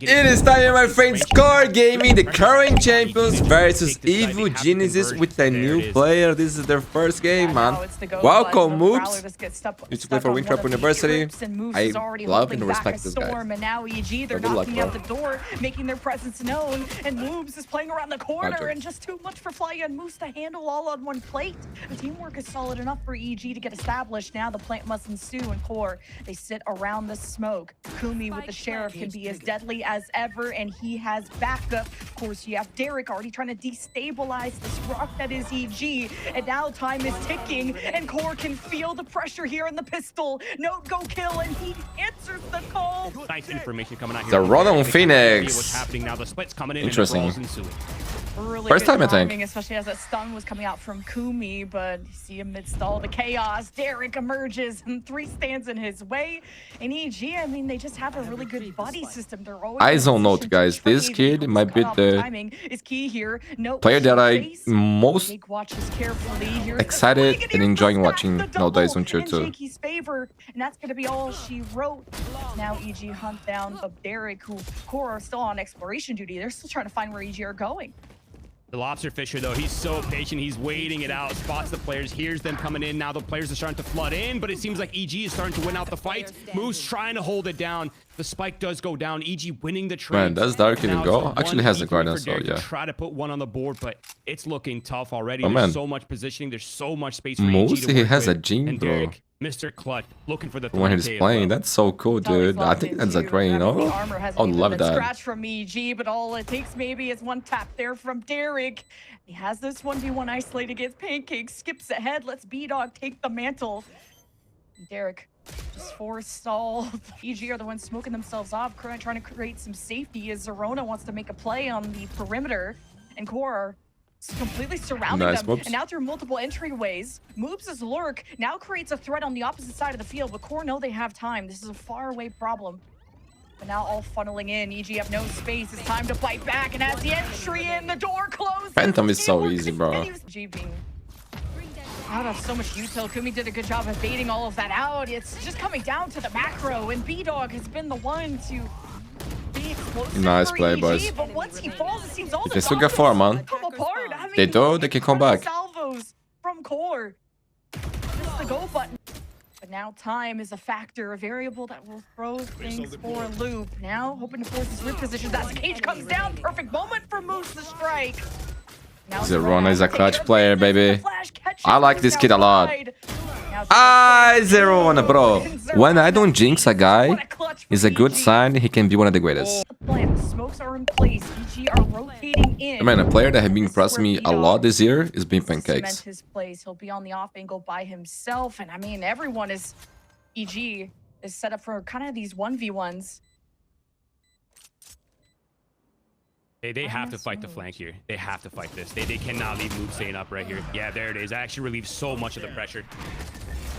It is time, my friends. QoR Gaming, the current champions versus Evil Geniuses with a new player. This is their first game, man. Welcome, Moobs. Used to play for ULTRAFUMLUS University. I love and respect this guy. And now EG, they're knocking at the door, making their presence known. And Moobs is playing around the corner, and just too much for Fly and Moose to handle all on one plate. The teamwork is solid enough for EG to get established. Now the plant must ensue, and QoR, they sit around the smoke. Kumi with the Sheriff can be as deadly as ever, and he has backup. Of course, you have Derek already trying to destabilize this rock that is EG, and now time is ticking, and QoR can feel the pressure here in the pistol. Note go kill, and he answers the call. Nice information coming out here. The run on Phoenix. What's happening now? The split's coming in. Interesting. Really First time, I timing, think. especially as that stun was coming out from Kumi, but you see amidst all the chaos, Derek emerges and 3 stands in his way. And EG, I mean, they just have a really good buddy system. They're always Eyes don't note, guys. This kid might be the player that I most excited and enjoying watching nowadays on Tier 2. And that's going to be all she wrote. Now EG hunt down but Derek, who QoR are still on exploration duty. They're still trying to find where EG are going. The lobster fisher, though, he's so patient. He's waiting it out, spots the players, hears them coming in. Now the players are starting to flood in, but it seems like EG is starting to win out the fight. Moose trying to hold it down. The spike does go down. EG winning the trade. Man, does Dark even go? Actually has the guardian, so yeah. Try to put one on the board, but it's looking tough already. Oh, There's man. so much positioning. There's so much space for Moose, EG to he work has a with. gene, And bro. Derek, Mr. Clutch, looking for the When he's playing, that's so cool, dude. I think that's a train, you know? I would love that. Scratch from EG, but all it takes maybe is one tap there from Derek. He has this 1v1 isolate against Pancake, skips ahead, lets B-Dog take the mantle. Derek just forestall. EG are the ones smoking themselves off, trying to create some safety as Zerona wants to make a play on the perimeter, and QoR completely surrounding them. Moobs. And now through multiple entryways, Moobs' lurk now creates a threat on the opposite side of the field, but QoR know they have time. This is a far away problem. But now all funneling in. EG have no space. It's time to fight back, and as the entry in, the door closes. Phantom is so easy, bro. EG being out of so much util. Kumi did a good job of baiting all of that out. It's just coming down to the macro, and B-Dog has been the one to be explosive. Nice for play, EG, boys. but once he falls, it seems all They still got 4, man. come apart. I mean, They do, they can come back. Salvos from QoR. Just the go button. But now time is a factor, a variable that will throw things for a loop. Now, hoping to force his root positions as Cage comes down. Perfect moment for Moose to strike. Now Zerona is a clutch player, baby. I like this kid a lot. Zerona, bro. When I don't jinx a guy, it's a good sign he can be one of the greatest. Smokes are in place. EG are rotating in. Man, a player that has been impressing me a lot this year is being Pancakes. His place. He'll be on the off angle by himself, and I mean, everyone is EG is set up for kind of these 1v1s. They have to fight the flank here. They have to fight this. They cannot leave Moobs staying up right here. Yeah, there it is. That actually relieves so much of the pressure.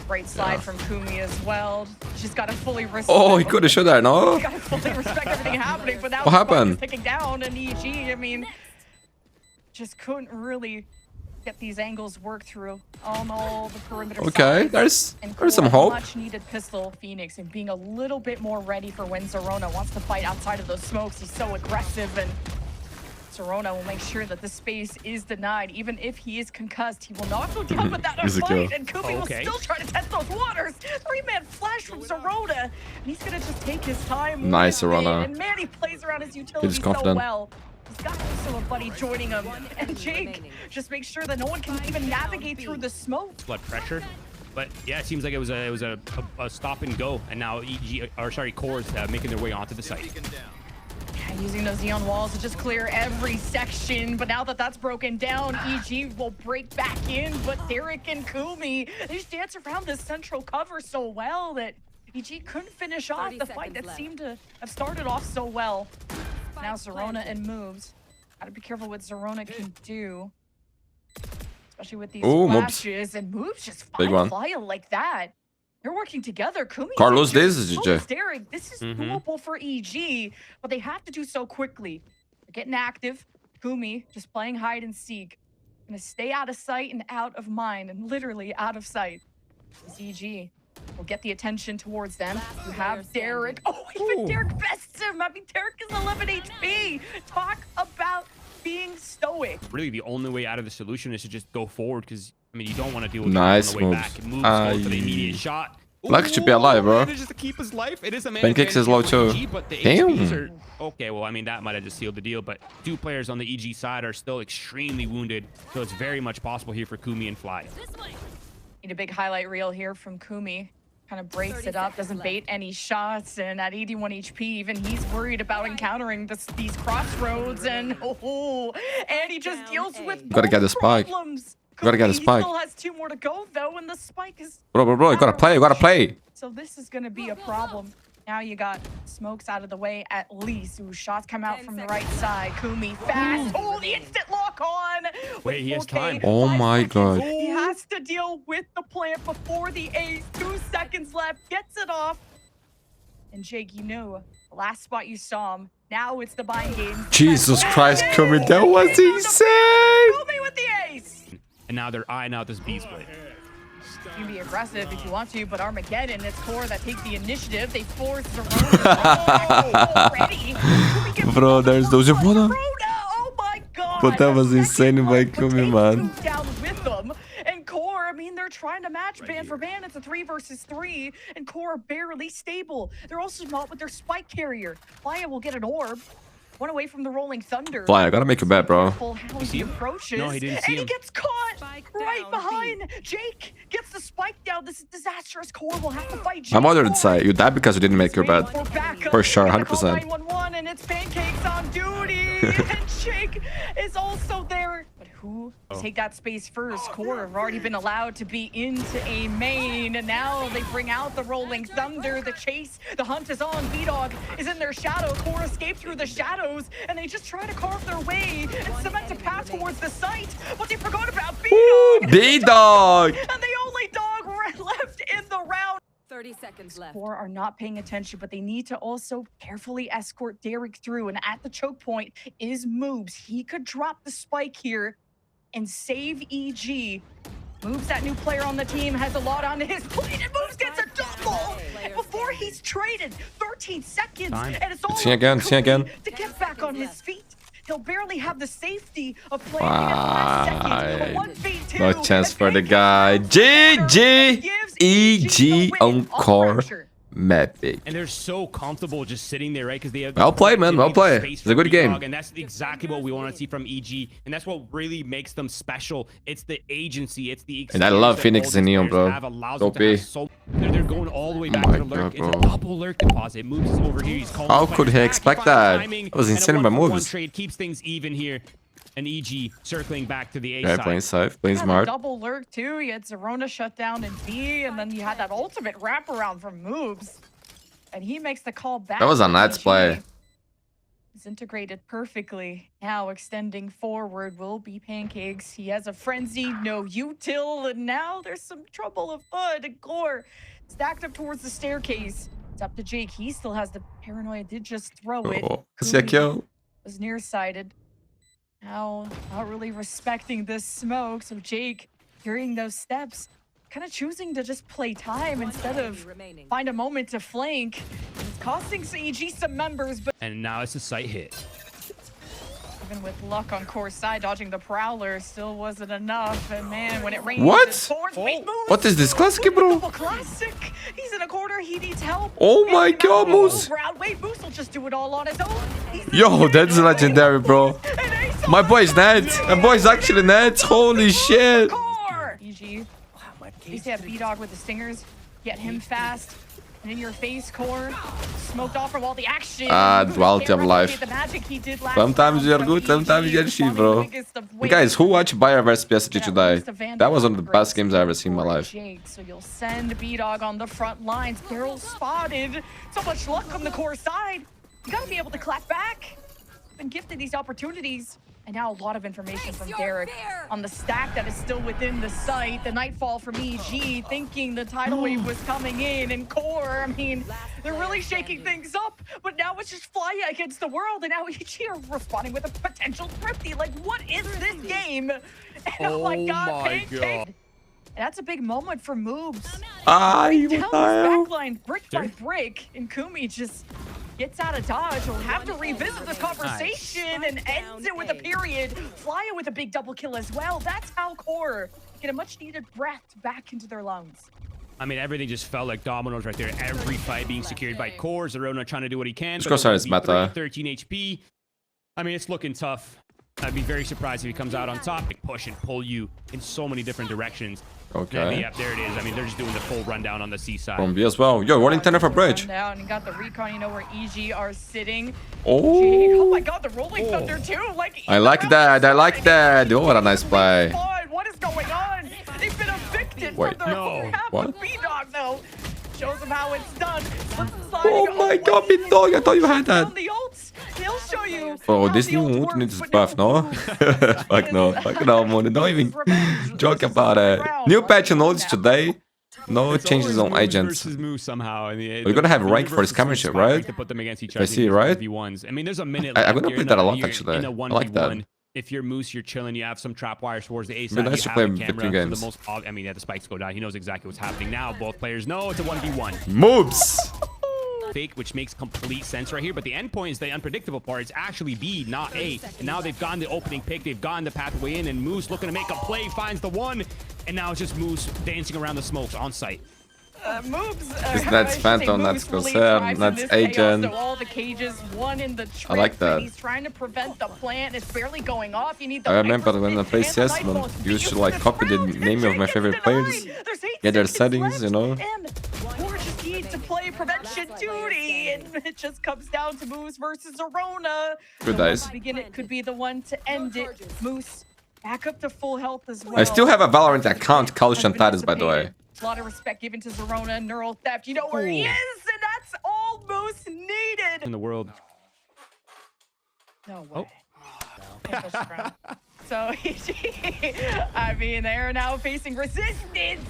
Great slide from Kumi as well. She's got to fully respect. Oh, he could have shot that, no? Got to fully respect everything happening, but now What happened? Taking down and EG. I mean, just couldn't really get these angles worked through on all the perimeter. Okay, sides. there's some hope. Much needed pistol Phoenix and being a little bit more ready for when Zerona wants to fight outside of those smokes. He's so aggressive, and Zerona will make sure that the space is denied. Even if he is concussed, he will not go down without a fight. And Kumi will still try to test those waters. 3-man flash from Zerona. And he's going to just take his time. Nice, Zerona. And man, he plays around his utility so well. He's got also a buddy joining him. And Jake just makes sure that no one can even navigate through the smoke. Blood pressure. But yeah, it seems like it was a stop and go. And now QoR is making their way onto the site. Using those neon walls to just clear every section, but now that that's broken down, EG will break back in, but Derek and Kumi, they just dance around this central cover so well that EG couldn't finish off the fight that seemed to have started off so well. Now Zerona and Moobs. Gotta be careful what Zerona can do, especially with these flashes, and Moobs just fly like that. They're working together. Kumi, Carlos, this is GG. Derek, this is doable for EG, but they have to do so quickly. They're getting active. Kumi just playing hide and seek. Gonna stay out of sight and out of mind, and literally out of sight. It's EG. will get the attention towards them. You have Derek. Oh, even Derek bests him. I mean, Derek is 11 HP. Talk about being stoic. Really, the only way out of the solution is to just go forward, because I mean, you don't want to deal with nice it on the way moves. back. Moves go for the immediate shot. Lucky should be alive, bro. Just to keep his life. It is a Pancakes is low too. But the Damn. HPs are okay. Well, I mean, that might have just sealed the deal. But 2 players on the EG side are still extremely wounded, so it's very much possible here for Kumi and Fly. Need a big highlight reel here from Kumi. Kind of breaks it up, doesn't bait any shots, and at 81 HP, even he's worried about encountering these crossroads, and and he just deals with Gotta get the spike. problems. Gotta get the spike. He still has 2 more to go though, and the spike is Bro, you gotta play. You gotta play. So this is gonna be a problem. Now you got smokes out of the way at least. Ooh, shots come out from the right side. Kumi fast. Oh, the instant lock on. Wait, he has time. Oh my god. He has to deal with the plant before the ace. 2 seconds left. Gets it off. And Jake, you know, the last spot you saw him. Now it's the bind game. Jesus Christ, Kumi, that was insane. Kumi with the ace. And now they're eyeing out this B split. You can be aggressive if you want to, but Armageddon, it's QoR that takes the initiative. They force the already. Bro, there's those Ivana. Oh my god. But that was insane by Kumi, man. Down with them. And QoR, I mean, they're trying to match band for band. It's a 3 versus 3, and QoR barely stable. They're also not with their spike carrier. Flya will get an orb. 1 away from the rolling thunder. Fly, I gotta make a bet, bro. He approaches, No, he didn't see and he him. gets caught right behind. Jake gets the spike down. This is disastrous. QoR will have to fight Jake. I'm on the side. You died because you didn't make your bet. For sure, 100%. 911, and it's Pancakes on duty. And Jake is also there. But who take that space first? QoR have already been allowed to be into a main, and now they bring out the rolling thunder. The chase, the hunt is on. B-Dog is in their shadow. QoR escaped through the shadows, and they just try to carve their way and cement a path towards the site. But they forgot about B-Dog. B-Dog. And the only dog left in the round. 30 seconds left. QoR are not paying attention, but they need to also carefully escort Derek through. And at the choke point is Moobs. He could drop the spike here and save EG. Moobs, that new player on the team, has a lot on his plate, and Moobs gets a double before he's traded. 13 seconds, and it's all See again, see again. to get back on his feet. He'll barely have the safety of playing at the last second. 1v2, No chance for the guy. GG! EG on QoR. Mavic. And they're so comfortable just sitting there, right? Because they have Well played, man. Well played. It's a good game. And that's exactly what we want to see from EG. And that's what really makes them special. It's the agency. It's the And I love experience that Phoenix all and these Neon, players bro. have, allows them OP. to have so they're going all the way back my to the lurk. God, It's a bro. double lurk deposit. Moves is over here. He's calling How the could he players back. expect finds the that? timing, That was and a insane by 1-for-1 moves. trade keeps things even here. And EG circling back to the A Yeah, side. playing safe, playing Yeah, the smart. double lurk too. You had Zerona shut down in B, and then you had that ultimate wraparound from Moobs. And he makes the call back. That was a to nice EG. play. It's integrated perfectly. Now extending forward will be Pancakes. He has a frenzy, no util, and now there's some trouble afoot. And QoR stacked up towards the staircase. It's up to Jake. He still has the paranoia. Did just throw it. Oh, kasi kill. Was nearsighted. Now, not really respecting this smoke. So Jake, hearing those steps, kind of choosing to just play time instead of find a moment to flank. It's costing EG some members, but And now it's a sight hit. even with luck on QoR's side, dodging the Prowler still wasn't enough. And man, when it rains, What? it pours. Wait, Moose! What is this classic, bro? Double classic. He's in a corner. He needs help. Oh my Getting God, out of Moose. the round. Wait, Moose will just do it all on his own. He's the Yo, that's legendary, bro. And Ace on My the boy's side. net. My boy's actually net. Holy shit. QoR! EG. You see that B-Dog with the stingers? Get him fast. And in your face, QoR. Smoked off from all the action. Duality of life. The magic he did last Sometimes round you're from good, EG, sometimes you're shit, responding bro. the biggest of waves. Guys, who watched Bayer vs PSG today? That was the That was one of the Vandal best games I've ever seen in my for life. Jake. So you'll send B-Dog on the front lines. Barrel spotted. So much luck on the QoR side. You gotta be able to clap back. Been gifted these opportunities. And now a lot of information from Derek on the stack that is still within the site. The Nightfall from EG, thinking the tidal wave was coming in. And QoR, I mean, they're really shaking things up. But now it's just Flya against the world. And now EG are responding with a potential thrifty. Like, what is this game? And oh my God, Pancake. That's a big moment for Moobs. Ah, Down you this dial. backline, brick by brick, and Kumi just gets out of dodge. We'll have to revisit this conversation and ends it with a period. Flya with a big double kill as well. That's how QoR get a much needed breath back into their lungs. I mean, everything just felt like dominoes right there. Every fight being secured by QoR. Zerona trying to do what he can. Of course, it's meta. 13 HP. I mean, it's looking tough. I'd be very surprised if he comes out on top. They push and pull you in so many different directions. Okay. Yep, there it is. I mean, they're just doing the full rundown on the C side. From B as well. Yo, 1 in 10 for bridge. Down and got the recon, you know, where EG are sitting. Oh. Oh my god, the rolling thunder too. Like I like that. I like that. Oh, what a nice play. What is going on? They've been evicted Wait. from their No. full half What? of B-Dog though. Shows them how it's done. Oh my god, B-Dog, I thought you had that. The ults, they'll show you. Oh, how this the new ult ult needs works, buff, no? Fuck no. Fuck no, man. Don't even joke about it. New patch and ults today. No It's changes always on Moose agents. versus Moose somehow. I mean, We're gonna have rank for his versus championship, Moose, right? To put them against each I other. see, right? V1s. I mean, there's a minute I'm left. gonna You're play in that a lot, you're actually. in a I like that. 1v1. If you're Moose, you're chilling. You have some trap wires towards the A It'd be side. nice You to have play the between camera for games. the most. I mean, yeah, the spikes go down. He knows exactly what's happening now. Both players know it's a 1v1. Moobs. Fake, which makes complete sense right here. But the end point is the unpredictable part. It's actually B, not A. And now they've gotten the opening pick. They've gotten the pathway in. And Moose looking to make a play, finds the one. And now it's just Moose dancing around the smokes on site. Moves. That's Phantom, that's Concern, that's Agent. So all the cages, one in the trip, I like that. He's trying to prevent the plant. It's barely going off. You need the I remember when I played CS, man, you used to like copy the name of my favorite players, get their settings, you know. And Gwear just needs to play prevention duty, and it just comes down to Moose versus Zerona. Good The one dice. to begin it could be the one to end it. Moose back up to full health as well. I still have a Valorant account called Shantaris, by the way. A lot of respect given to Zerona, neural theft. You know where he is, and that's all Moose needed. In the world. No way. So, I mean, they're now facing resistance,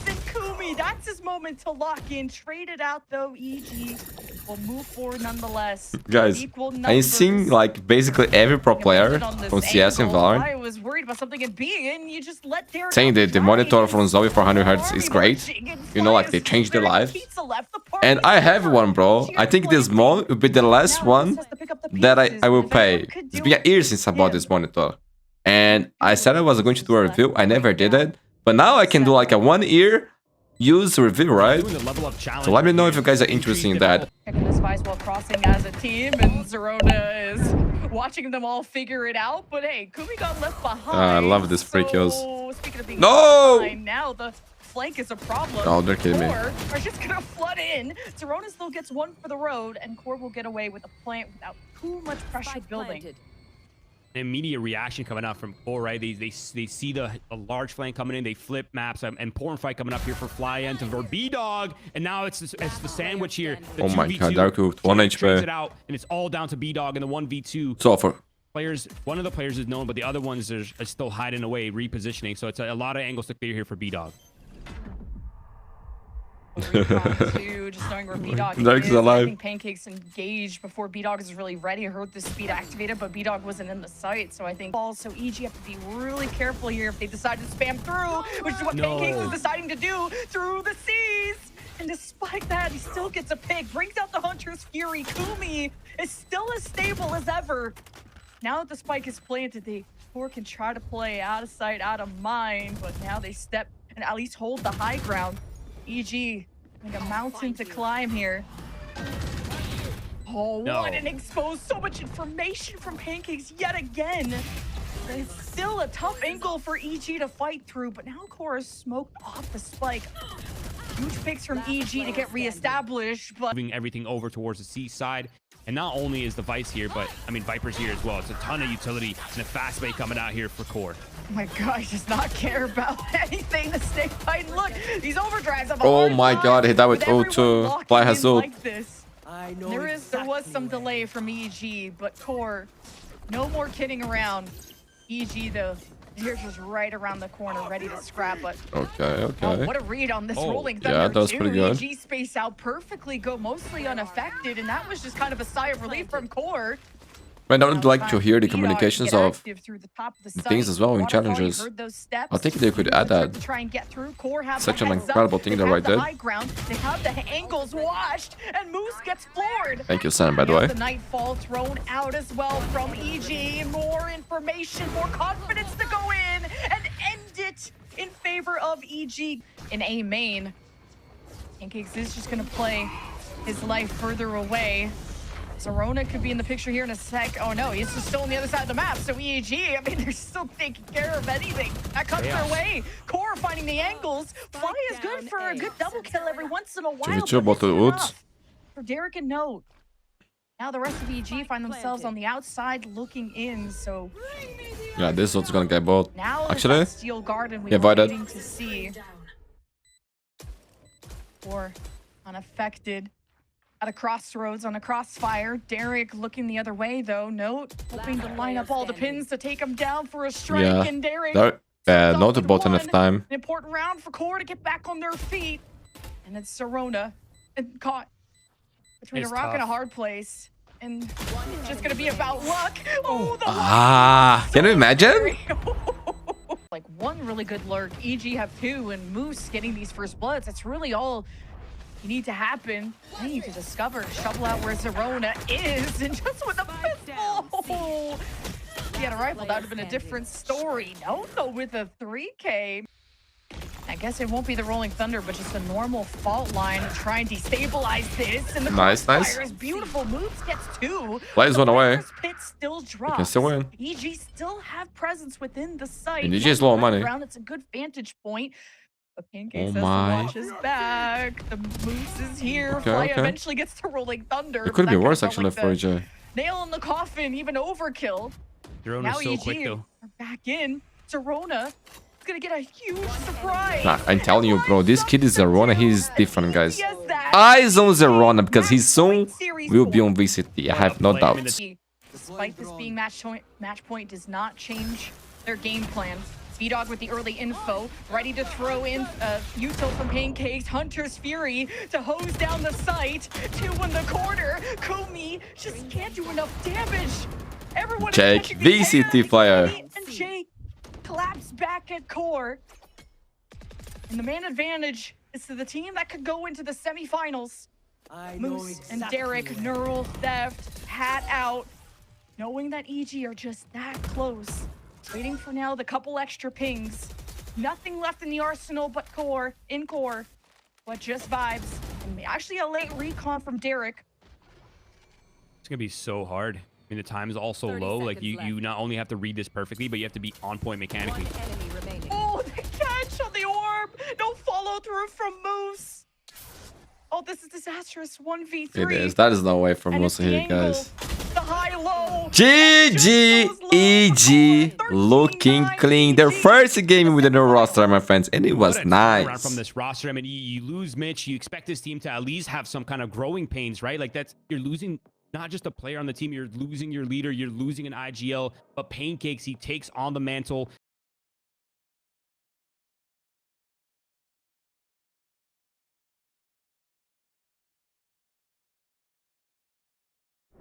and Kumi, that's his moment to lock in. Trade it out, though. EG will move forward nonetheless. Guys, Equal I seen numbers. like basically every pro player On this from CS and angle. Valorant I was worried about something in B, and you just let Derek saying that the try. monitor from Zoe for 100 Hz is great. You know, like they changed their life. And I have one, bro. I think this one will be the last one that I will pay. It's been a year since I bought this monitor. And I said I was going to do a review. I never did it. But now I can do like a 1 year use review, right? Doing the level up challenge So let me know right if you guys are interested in that. Checking this Vice while crossing as a team, and Zerona is watching them all figure it out. But hey, Kumi got left behind. I love this free kills. So, speaking of being No! left behind, now the flank is a problem. Oh, they're kidding me. QoR are just gonna flood in. Zerona still gets one for the road, and QoR will get away with a plant without too much pressure building. An immediate reaction coming out from QoR, right? They see the large flank coming in, they flip maps, and porn fight coming up here for Flya for B-Dog, and now it's the sandwich here. The Oh my 2v2. god, Dark hooked 1 Trades HP. it out, and it's all down to B-Dog in the 1v2. So for Players, one of the players is known, but the other ones are still hiding away, repositioning. So it's a lot of angles to clear here for B-Dog. Just knowing where B-Dog Dark's is. alive. I think Pancake's engaged before B-Dog is really ready. I heard the speed activated, but B-Dog wasn't in the site. So I think also EG have to be really careful here if they decide to spam through, which is what Pancakes is deciding to do through the seas. And despite that, he still gets a pick, brings out the Hunter's Fury. Kumi is still as stable as ever. Now that the spike is planted, they can try to play out of sight, out of mind, but now they step and at least hold the high ground. EG, like a mountain to climb here. Oh, what an expose. So much information from Pancakes yet again. And it's still a tough angle for EG to fight through, but now QoR is smoked off the spike. Huge picks from EG to get reestablished, but Moving everything over towards the C side. And not only is the Vice here, but I mean, Viper's here as well. It's a ton of utility and a fast bait coming out here for QoR. oh my god, he does not care about anything to stay fighting. Look, these overdrives have a Oh hard my time god, hit that with everyone O2. locking Fly has in ult. like this. There was some delay from EG, but QoR, no more kidding around. EG though, they're just right around the corner, ready to scrap. But Okay. oh, what a read on this rolling thunder. Yeah, that was pretty good. EG space out perfectly, go mostly unaffected, and that was just kind of a sigh of relief from QoR. But I would like to hear the communications of the things as well in challenges. I think they could add that. Such an incredible thing that I did. They have the angles washed, and Moose gets floored. Thank you, Sam, by the way. The Nightfall thrown out as well from EG. More information, more confidence to go in and end it in favor of EG. In A main, Pancakes is just going to play his life further away. Zerona could be in the picture here in a sec. Oh no, he's just still on the other side of the map. So EG, I mean, they're still taking care of anything that comes their way. QoR finding the angles. Fly is good for a good double kill every once in a while. For Derek and Note. Now the rest of EG find themselves on the outside looking in. So yeah, this one's gonna get both. now Actually, Steel Garden we were waiting to see. Or unaffected. At a crossroads on a crossfire. Derek looking the other way though. Note hoping to line up all the pins to take him down for a strike. Yeah. And Derek not about enough time. An important round for QoR to get back on their feet. And it's Zerona and caught between a rock and a hard place. And it's just gonna be about luck. Oh, the can you imagine? Like one really good lurk. EG have two, and Moose getting these first bloods. That's really all you need to happen. I need to discover, shovel out where Zerona is, and just with a pistol. If he had a rifle, that would have been a different story. No, with a 3K. I guess it won't be the Rolling Thunder, but just a normal fault line to try and destabilize this. And the nice. is beautiful. Moves gets two. Plays one away. Pit still drops. Can still win. EG still have presence within the site. And EG is low money. It's a good vantage point. But Pancakes has to watch his back. The Moose is here. Fly eventually gets to Rolling Thunder. It could be worse actually for EG. Nail in the coffin, even overkill. Zerona's so quick though. Back in. Zerona gonna get a huge surprise. Nah, I'm telling you, bro, this kid is Zerona. He's different, guys. Eyes on Zerona because he soon will be on VCT. I have no doubts. Despite this being match point does not change their game plan. V-Dog with the early info, ready to throw in util from Pancakes, Hunter's Fury to hose down the site. Two in the corner. Kumi just can't do enough damage. Everyone Jake, VCT player. And Jake collapse back at QoR. And the man advantage is to the team that could go into the semifinals. Moose and Derek, neural theft, hat out. Knowing that EG are just that close. Waiting for now the couple extra pings. Nothing left in the arsenal but QoR, but just vibes. And actually a late recon from Derek. It's gonna be so hard. I mean, the time is also low. Like you not only have to read this perfectly, but you have to be on point mechanically. Oh, the catch on the orb. No follow through from Moose. Oh, this is disastrous. 1v3. It is. That is no way for Moose here, guys. The high-low. GG EG looking clean. Their first game with a new roster, my friends, and it was nice. From this roster, I mean, you lose Mitch. You expect this team to at least have some kind of growing pains, right? Like you're losing not just a player on the team, you're losing your leader, you're losing an IGL, but Pancakes, he takes on the mantle.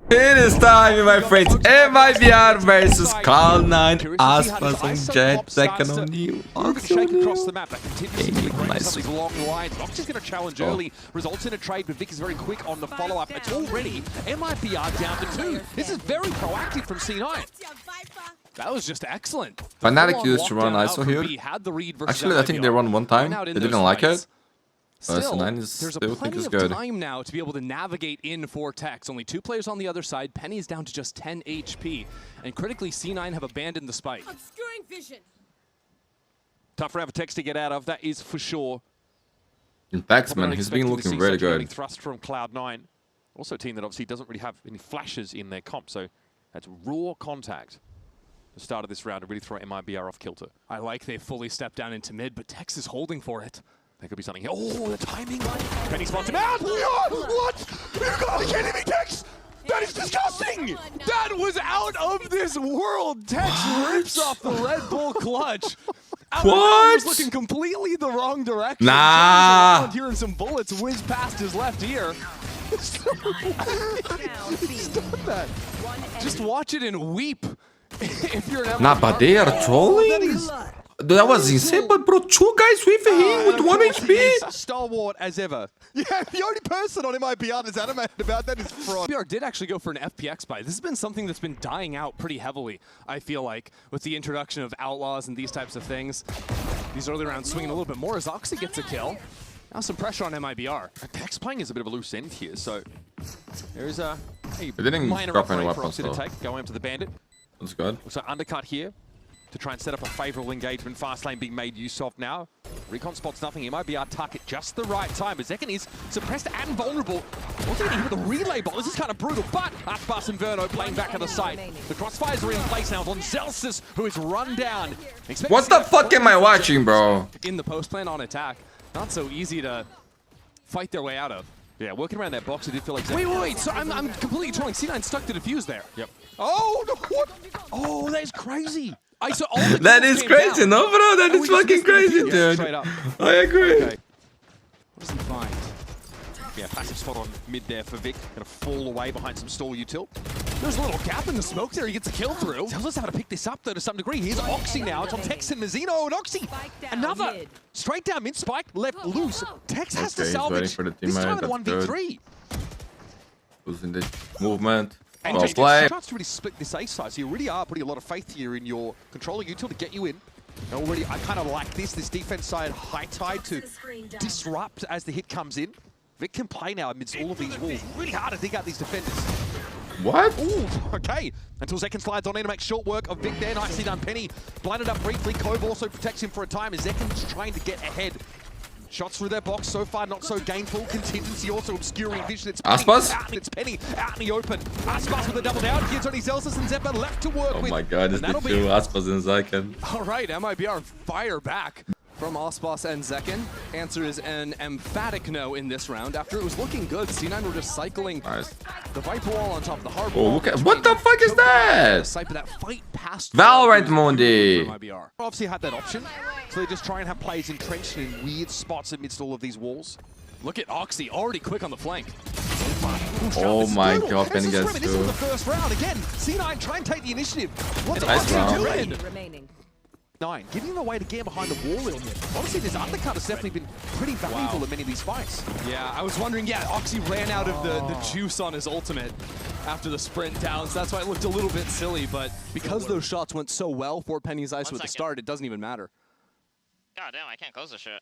It is time, my friends. MIBR versus Cloud9. Aspas on Jet, second on you. Shake across the map. That continues to along the lines. Nox is going to challenge early. Results in a trade, but Vic is very quick on the follow-up. It's already MIBR down to 2. This is very proactive from C9. That was just excellent. Fnatic used to run ISO here. Actually, I think they run one time. They didn't like it. Still, there's plenty of time now to be able to navigate in for Tex. Only 2 players on the other side. Penny's down to just 10 HP. And critically, C9 have abandoned the spike. Obscuring vision. Tough round for Tex to get out of, that is for sure. In fact, man, he's been looking really good. Thrust from Cloud9. Also a team that obviously doesn't really have any flashes in their comp, so that's raw contact. The start of this round to really throw MIBR off kilter. I like they fully stepped down into mid, but Tex is holding for it. There could be something here. Oh, the timing! Penny spots him out! What? You gotta be kidding me, Tex! That is disgusting! That was out of this world! Tex rips off the Red Bull clutch. What? Was looking completely the wrong direction. Nah. Hearing some bullets whiz past his left ear. Stop that. Just watch it and weep. If you're an Nah, but they are trolling? That was insane, but bro, 2 guys with him with 1 HP? Stalwart as ever. Yeah, the only person on MIBR that's animated about that is Fraud. MIBR did actually go for an FPX buy. This has been something that's been dying out pretty heavily, I feel like, with the introduction of Outlaws and these types of things. These early rounds swinging a little bit more as Oxy gets a kill. Now some pressure on MIBR. Pex playing is a bit of a loose end here, so there is a didn't minor drop any upgrade for weapons, Oxy to though. take, going up to the Bandit. That's good. So undercut here to try and set up a favorable engagement. Fast lane being made use of now. Recon spots nothing. MIBR tuck at just the right time. But Zekken is suppressed and vulnerable. Also getting hit with a relay ball. This is kind of brutal, but Aspas and Verno playing back at the site. The crossfires are in place now on Zelsis, who is run down. What the fuck am I watching, bro? In the post plan on attack. Not so easy to fight their way out of. Yeah, working around that box, it did feel like Wait. So I'm completely trolling. C9 stuck to defuse there. Yep. Oh, no, what? Oh, that is crazy. So all the That kills is came crazy, down. no, bro? That And is we just fucking missed the crazy, defuse. dude. Straight up. I agree. Okay. What does he find? Yeah, passive spot on mid there for Vic. Gonna fall away behind some stall util. There's a little gap in the smoke there. He gets a kill through. Tells us how to pick this up, though, to some degree. Here's Oxy now. It's on Tex and Mazzino, and Oxy, another. Straight down mid spike, left loose. Tex has to Okay, he's salvage. waiting for the This time in a teammate, that's 1v3. Losing the movement. And Well just played. a chance to really split this ace side. So you really are putting a lot of faith here in your controller util to get you in. And already, I kind of like this defense side high tide to disrupt as the hit comes in. Vic can play now amidst all of these walls. Really hard to dig out these defenders. What? Ooh, okay. Until Zekken slides on in to make short work of Vic there. Nicely done. Penny blinded up briefly. Cove also protects him for a time as Zekken's trying to get ahead. Shots through their box, so far not so gainful. Contingency also obscuring vision. It's Penny Aspas? out, it's Penny out in the open. Aspas with a double down. Here's only Zelsis and Zeppa left to work Oh with. my god, it's And the that'll two Aspas and Zekken. All right, MIBR fire back from Aspas and Zekken. Answer is an emphatic no in this round. After it was looking good, C9 were just cycling Nice. the Viper wall on top of the hard Oh, wall. look at what the fuck is that? Cypher that fight past Valorant Mundi. MIBR. Obviously had that option. So they just try and have players entrenched in weird spots amidst all of these walls. Look at Oxy, already quick on the flank. Oh my Brutal. god, Penny This is gets This is the two. first round again. C9 try and take the initiative. What's Nice Oxy round. doing? remaining. 9, giving them a way to get behind the wall a little bit. Honestly, this undercut has definitely been pretty valuable in many of these fights. Yeah, I was wondering, Oxy ran out of the juice on his ultimate after the sprint down, so that's why it looked a little bit silly, but because those shots went so well for Penny's Ice with the start, it doesn't even matter. God damn, I can't close this shit.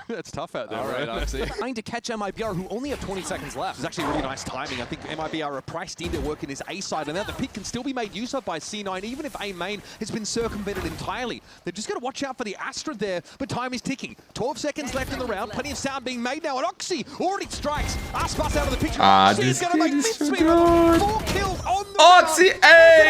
That's tough out there, right, Oxy? Trying to catch MIBR, who only have 20 seconds left. It's actually really nice timing. I think MIBR are priced in to work in his A side, and now the pick can still be made use of by C9, even if A main has been circumvented entirely. They've just got to watch out for the Astra there, but time is ticking. 12 seconds left in the round, plenty of sound being made now, and Oxy already strikes. Aspas out of the picture. Oxy is this going to make kid is so mincemeat good. 4 kills on the Oxy round.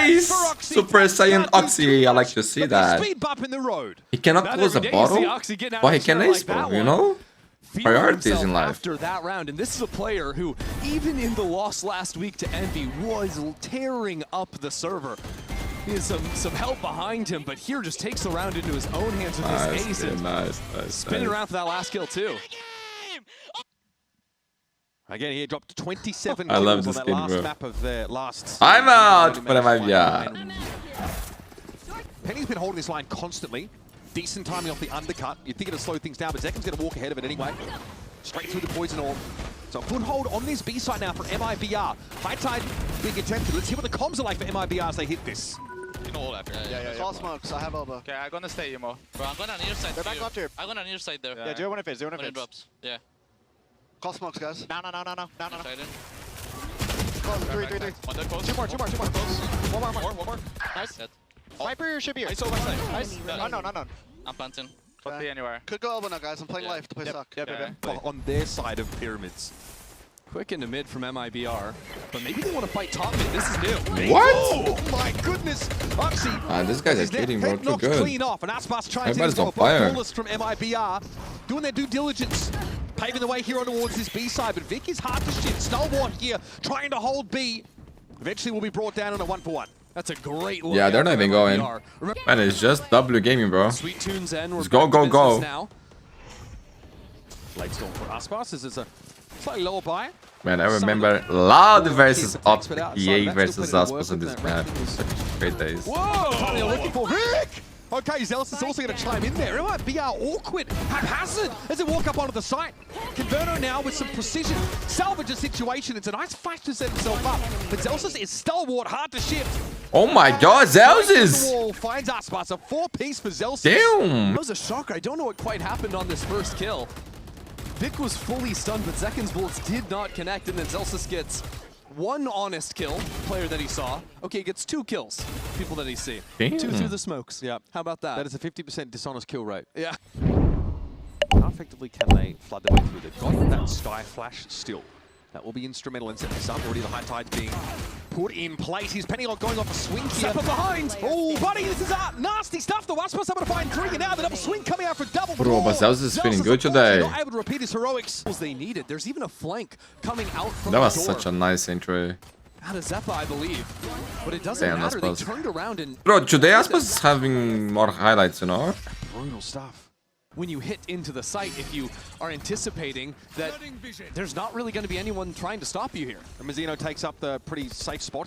Ace! For Oxy. Super Saiyan Oxy, I like to see But that. Speed bump in the road. He cannot Not close a every day you see bottle, Oxy getting out but of he the can chair ace like that bro, you one. know? Feeling Priorities himself in life. after that round, and this is a player who, even in the loss last week to Envy, was tearing up the server. He has some help behind him, but here just takes the round into his own hands with Nice, his ace dude, and nice. spinning around for that last kill too. Again, he dropped 27 I kills love on this that game, last bro. map of their last. I'm out season. for the MIBR. Penny's been holding this line constantly. Decent timing off the undercut. You'd think it'd slow things down, but Zekken's going to walk ahead of it anyway. Straight through the poison orb. So a foothold on this B side now for MIBR. High tide being attempted. Let's see what the comms are like for MIBR as they hit this. You know all after. It's all smokes. I have elbow. Okay, I'm gonna stay, Emo. Bro, I'm going on either side. They're back up here. I'm going on either side there. Yeah, do one if it's, do one if When it it's. drops. Yeah. Call smokes, guys. No. Side in. Close, three. One dead close. Two more. Close. One more. One more. Nice. Dead. Viper should be here. Nice over side. Nice. Unknown. I'm planting. Okay. Be anywhere. Could go elbow now, guys. I'm playing life to play suck. On their side of pyramids. Quick into mid from MIBR, but maybe they want to fight top mid. This is new. What? Oh my goodness! Oxy. These guys are His cheating, bro. head Too knocks good. clean off, and Aspas trying Everybody's to on fire. from MIBR, doing their due diligence, paving the way here on towards this B side. But Vic is hard to shit. Stalwart here trying to hold B. Eventually, will be brought down on a 1-for-1. That's a great look. Yeah, they're not even going. Remember, Man, it's just W gaming, bro. Sweet Tunes N. Let's go. Late storm for Aspas. This is a Slightly lower by. Man, I remember Loud versus Up, EA versus Aspos on this map. Such great days. Whoa! They're looking for Rick! Okay, Zealous is also going to chime in there. It might be awkward, haphazard as they walk up onto the site. Converto now with some precision. Salvage a situation. It's a nice flash to set himself up. But Zealous is stalwart, hard to shift. Oh my god, Zelsis! Wall finds Aspas, a 4-piece for Zealous. Damn! That was a shocker. I don't know what quite happened on this first kill. Vic was fully stunned, but Zekin's bullets did not connect, and then Zelsis gets one honest kill, player that he saw. Okay, gets 2 kills, people that he see. Damn. 2 through the smokes. Yeah. How about that? That is a 50% dishonest kill rate. Yeah. How effectively can they flood their way through? They've got that Sky Flash still. That will be instrumental in setting this up. Already the high tide's being put in place. He's penning on going off a swing here. Zappa behind! Oh, buddy, this is nasty stuff. The Wasp's able to find 3, and now the double swing coming out for double. Bro, but Zelsis is feeling good today. Not able to repeat his heroics. They needed. There's even a flank coming out from That was the door. such a nice intro. Out of Zeppa, I believe. But it doesn't Damn, matter. They Aspos. turned around and... Bro, today Aspos is having more highlights, you know? Brutal stuff. When you hit into the site, if you are anticipating that there's not really going to be anyone trying to stop you here. And Mazzino takes up the pretty safe spot